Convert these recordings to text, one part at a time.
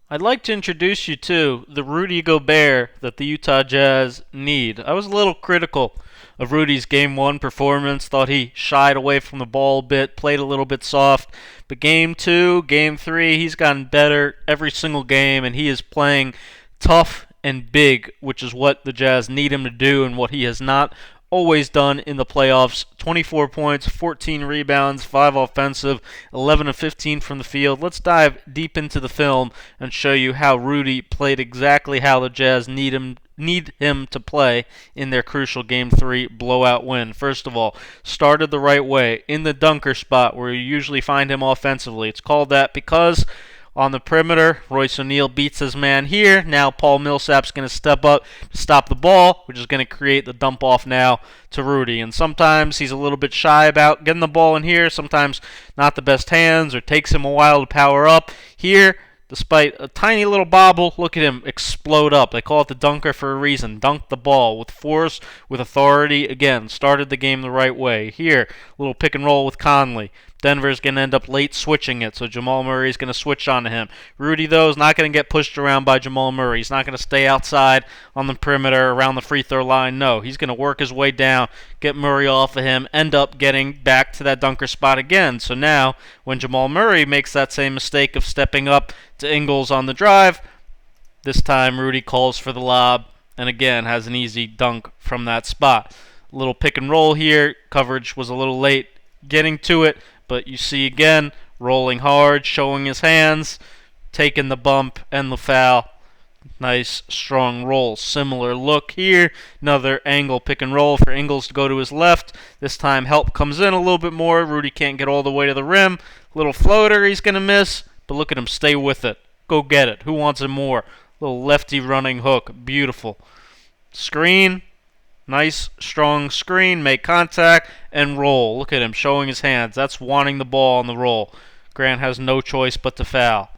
I'd like to introduce you to the Rudy Gobert that the Utah Jazz need. I was a little critical of Rudy's Game 1 performance, thought he shied away from the ball a bit, played a little bit soft. But Game 2, Game 3, he's gotten better every single game, and he is playing tough and big, which is what the Jazz need him to do and what he has not always done in the playoffs. 24 points, 14 rebounds, 5 offensive, 11 of 15 from the field. Let's dive deep into the film and show you how Rudy played exactly how the Jazz need him to play in their crucial Game 3 blowout win. First of all, started the right way in the dunker spot where you usually find him offensively. It's called that because on the perimeter, Royce O'Neal beats his man here. Now Paul Millsap's going to step up to stop the ball, which is going to create the dump off now to Rudy. And sometimes he's a little bit shy about getting the ball in here. Sometimes not the best hands, or takes him a while to power up. Here, despite a tiny little bobble, look at him explode up. They call it the dunker for a reason. Dunked the ball with force, with authority. Again, started the game the right way. Here, little pick and roll with Conley. Denver's going to end up late switching it, so Jamal Murray is going to switch onto him. Rudy, though, is not going to get pushed around by Jamal Murray. He's not going to stay outside on the perimeter around the free throw line. No, he's going to work his way down, get Murray off of him, end up getting back to that dunker spot again. So now, when Jamal Murray makes that same mistake of stepping up to Ingles on the drive, this time Rudy calls for the lob and again has an easy dunk from that spot. A little pick and roll here. Coverage was a little late getting to it, but you see again, rolling hard, showing his hands, taking the bump and the foul. Nice, strong roll. Similar look here. Another angle pick and roll for Ingles to go to his left. This time help comes in a little bit more. Rudy can't get all the way to the rim. Little floater he's going to miss, but look at him stay with it. Go get it. Who wants it more? Little lefty running hook. Beautiful. Screen. Nice, strong screen, make contact, and roll. Look at him showing his hands. That's wanting the ball on the roll. Grant has no choice but to foul.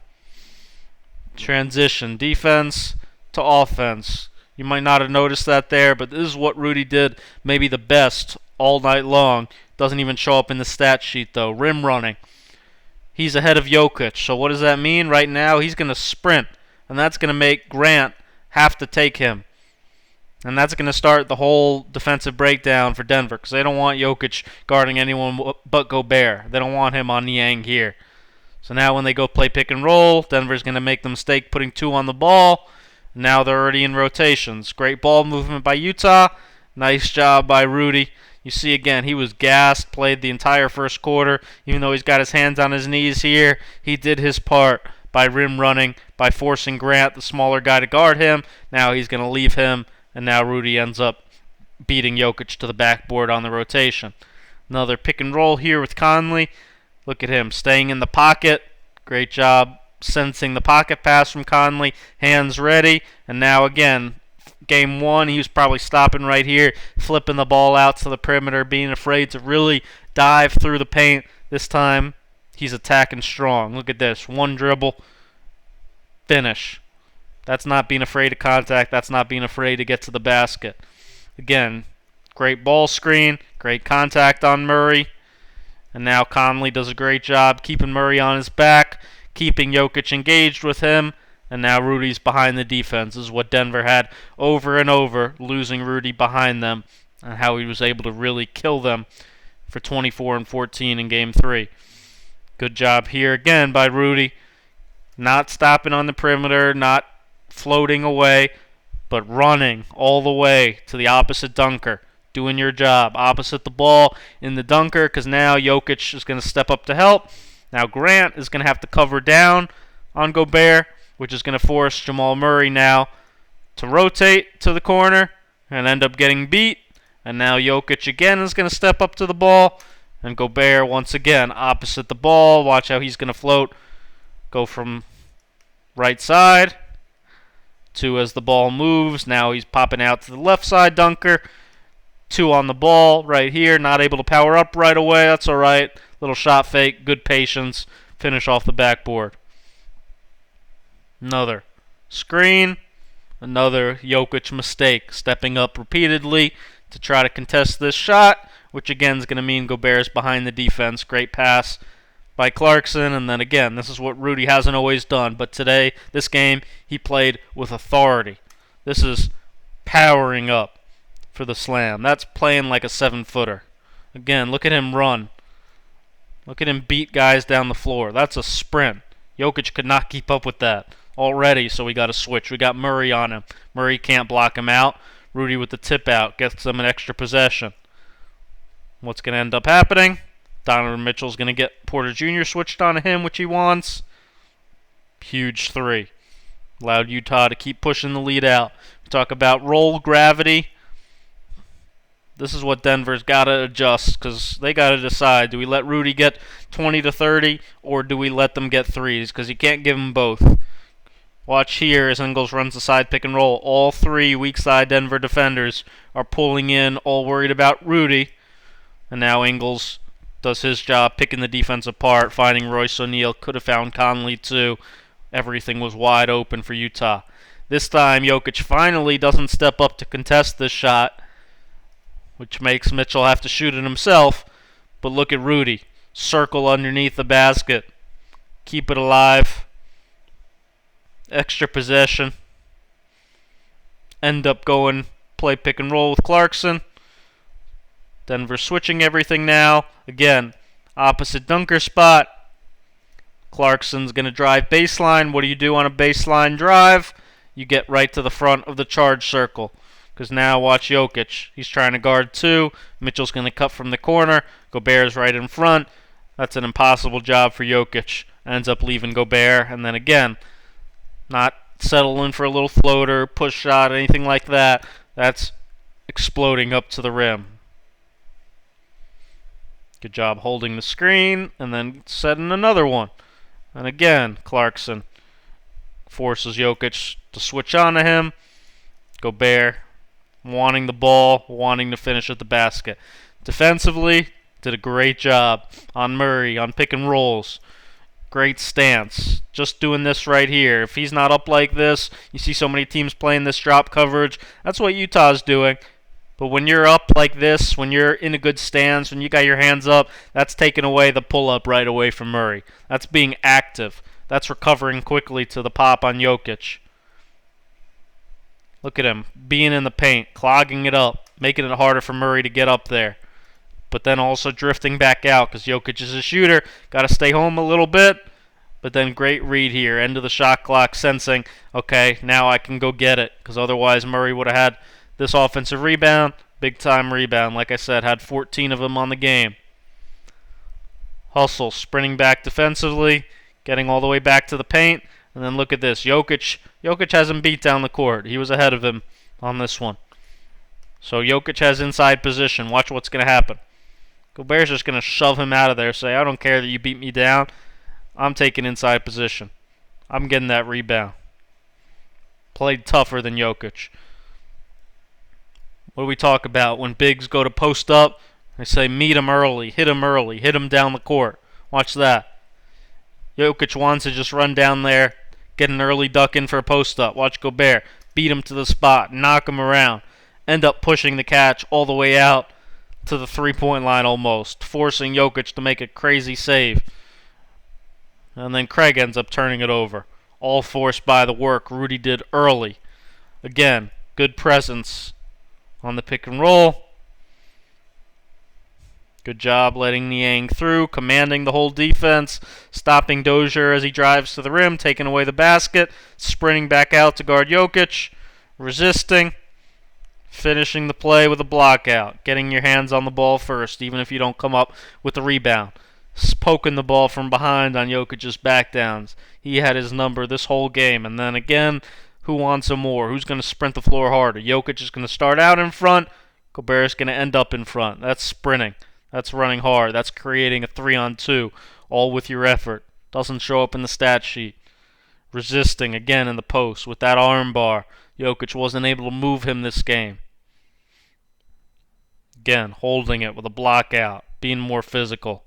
Transition, defense to offense. You might not have noticed that there, but this is what Rudy did maybe the best all night long. Doesn't even show up in the stat sheet, though. Rim running. He's ahead of Jokic, so what does that mean? Right now, he's going to sprint, and that's going to make Grant have to take him. And that's going to start the whole defensive breakdown for Denver because they don't want Jokic guarding anyone but Gobert. They don't want him on Niang here. So now when they go play pick and roll, Denver's going to make the mistake putting 2 on the ball. Now they're already in rotations. Great ball movement by Utah. Nice job by Rudy. You see again, he was gassed, played the entire first quarter. Even though he's got his hands on his knees here, he did his part by rim running, by forcing Grant, the smaller guy, to guard him. Now he's going to leave him. And now Rudy ends up beating Jokic to the backboard on the rotation. Another pick and roll here with Conley. Look at him staying in the pocket. Great job sensing the pocket pass from Conley. Hands ready. And now again, Game 1, he was probably stopping right here, flipping the ball out to the perimeter, being afraid to really dive through the paint. This time, he's attacking strong. Look at this. One dribble. Finish. That's not being afraid of contact. That's not being afraid to get to the basket. Again, great ball screen, great contact on Murray. And now Conley does a great job keeping Murray on his back, keeping Jokic engaged with him. And now Rudy's behind the defense. This is what Denver had over and over, losing Rudy behind them, and how he was able to really kill them for 24 and 14 in Game 3. Good job here again by Rudy. Not stopping on the perimeter, not floating away, but running all the way to the opposite dunker, doing your job, opposite the ball in the dunker, because now Jokic is going to step up to help. Now Grant is going to have to cover down on Gobert, which is going to force Jamal Murray now to rotate to the corner and end up getting beat. And now Jokic again is going to step up to the ball, and Gobert once again opposite the ball. Watch how he's going to float, go from right side to as the ball moves. Now he's popping out to the left side dunker. 2 on the ball right here. Not able to power up right away. That's all right. Little shot fake. Good patience. Finish off the backboard. Another screen. Another Jokic mistake. Stepping up repeatedly to try to contest this shot, which again is going to mean Gobert's behind the defense. Great pass by Clarkson, and then again, this is what Rudy hasn't always done, but today, this game, he played with authority. This is powering up for the slam. That's playing like a 7-footer. Again, look at him run. Look at him beat guys down the floor. That's a sprint. Jokic could not keep up with that already, so we got to switch. We got Murray on him. Murray can't block him out. Rudy with the tip out gets them an extra possession. What's going to end up happening? Donovan Mitchell's going to get Porter Jr. switched on him, which he wants. Huge three. Allowed Utah to keep pushing the lead out. We talk about roll gravity. This is what Denver's got to adjust, because they got to decide, do we let Rudy get 20 to 30, or do we let them get threes? Because you can't give them both. Watch here as Ingles runs the side pick and roll. All three weak side Denver defenders are pulling in, all worried about Rudy. And now Ingles does his job, picking the defense apart, finding Royce O'Neal. Could have found Conley too. Everything was wide open for Utah. This time, Jokic finally doesn't step up to contest this shot, which makes Mitchell have to shoot it himself. But look at Rudy. Circle underneath the basket. Keep it alive. Extra possession. End up going play pick and roll with Clarkson. Denver switching everything now. Again, opposite dunker spot. Clarkson's going to drive baseline. What do you do on a baseline drive? You get right to the front of the charge circle. Because now watch Jokic. He's trying to guard two. Mitchell's going to cut from the corner. Gobert's right in front. That's an impossible job for Jokic. Ends up leaving Gobert. And then again, not settling for a little floater, push shot, anything like that. That's exploding up to the rim. Good job holding the screen and then setting another one. And again, Clarkson forces Jokic to switch on to him. Gobert wanting the ball, wanting to finish at the basket. Defensively, did a great job on Murray, on pick and rolls. Great stance. Just doing this right here. If he's not up like this, you see so many teams playing this drop coverage. That's what Utah's doing. But when you're up like this, when you're in a good stance, when you got your hands up, that's taking away the pull-up right away from Murray. That's being active. That's recovering quickly to the pop on Jokic. Look at him, being in the paint, clogging it up, making it harder for Murray to get up there. But then also drifting back out because Jokic is a shooter. Got to stay home a little bit. But then great read here. End of the shot clock, sensing, okay, now I can go get it. Because otherwise Murray would have had this offensive rebound. Big time rebound. Like I said, had 14 of them on the game. Hustle, sprinting back defensively. Getting all the way back to the paint. And then look at this. Jokic has him beat down the court. He was ahead of him on this one. So Jokic has inside position. Watch what's going to happen. Gobert's just going to shove him out of there. Say, I don't care that you beat me down. I'm taking inside position. I'm getting that rebound. Played tougher than Jokic. What do we talk about when bigs go to post up? They say meet him early, hit him down the court. Watch that. Jokic wants to just run down there, get an early duck in for a post up. Watch Gobert beat him to the spot, knock him around, end up pushing the catch all the way out to the three-point line almost, forcing Jokic to make a crazy save. And then Craig ends up turning it over. All forced by the work Rudy did early. Again, good presence on the pick and roll. Good job letting Niang through, commanding the whole defense, stopping Dozier as he drives to the rim, taking away the basket, sprinting back out to guard Jokic, resisting, finishing the play with a block out, getting your hands on the ball first, even if you don't come up with the rebound. Poking the ball from behind on Jokic's back downs. He had his number this whole game. And then again, who wants him more? Who's going to sprint the floor harder? Jokic is going to start out in front. Gobert's going to end up in front. That's sprinting. That's running hard. That's creating a 3-on-2, all with your effort. Doesn't show up in the stat sheet. Resisting again in the post with that arm bar. Jokic wasn't able to move him this game. Again, holding it with a block out, being more physical.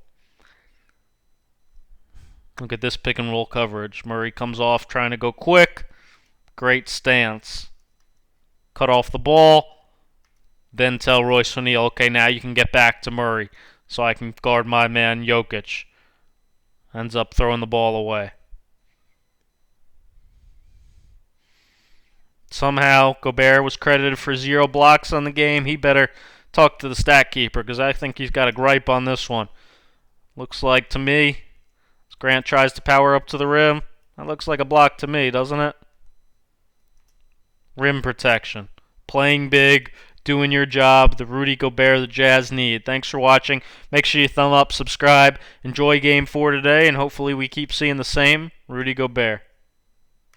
Look at this pick and roll coverage. Murray comes off trying to go quick. Great stance. Cut off the ball. Then tell Royce O'Neal, okay, now you can get back to Murray so I can guard my man Jokic. Ends up throwing the ball away. Somehow, Gobert was credited for 0 blocks on the game. He better talk to the stat keeper because I think he's got a gripe on this one. Looks like to me, as Grant tries to power up to the rim, that looks like a block to me, doesn't it? Rim protection. Playing big, doing your job, the Rudy Gobert the Jazz need. Thanks for watching. Make sure you thumb up, subscribe, enjoy Game 4 today, and hopefully we keep seeing the same Rudy Gobert.